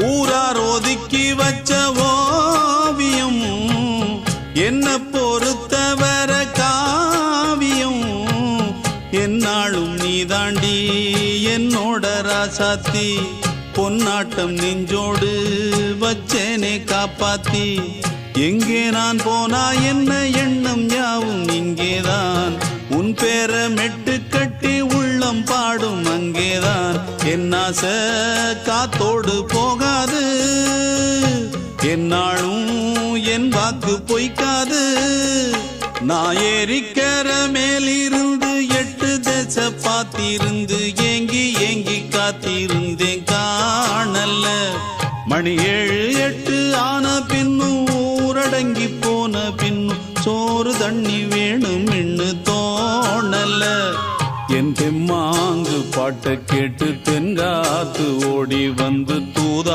ஊரார் ஒதுக்கி வச்ச ஓவியம் என்ன பொறுத்தவர காவியம் என்னாலும் நீதாண்டி என்னோட ராசாத்தி பொன்னாட்டம் நெஞ்சோடு வச்சேனே காப்பாத்தி எங்கே நான் போனா என்ன எண்ணம் யாவும் இங்கேதான் உன் பேர மெட்டு கட்டி உள்ளம் பாடும் அங்கேதான் என் ஆசை காத்தோடு போகாது என்னாலும் என் வாக்கு பொய்க்காது நான் ஏறிக்கர மேலிருந்து 8 தேச பார்த்திருந்து ஏங்கி ஏங்கி காத்திருந்தேன் காணல்ல மணி 7 8 ஆன பின்னும் ஊரடங்கி போன பின்னும் சோறு தண்ணி வேணும் என்று தோணல என் தெம்மாங்கு பாட்டை கேட்டு தென்காத்து ஓடி வந்து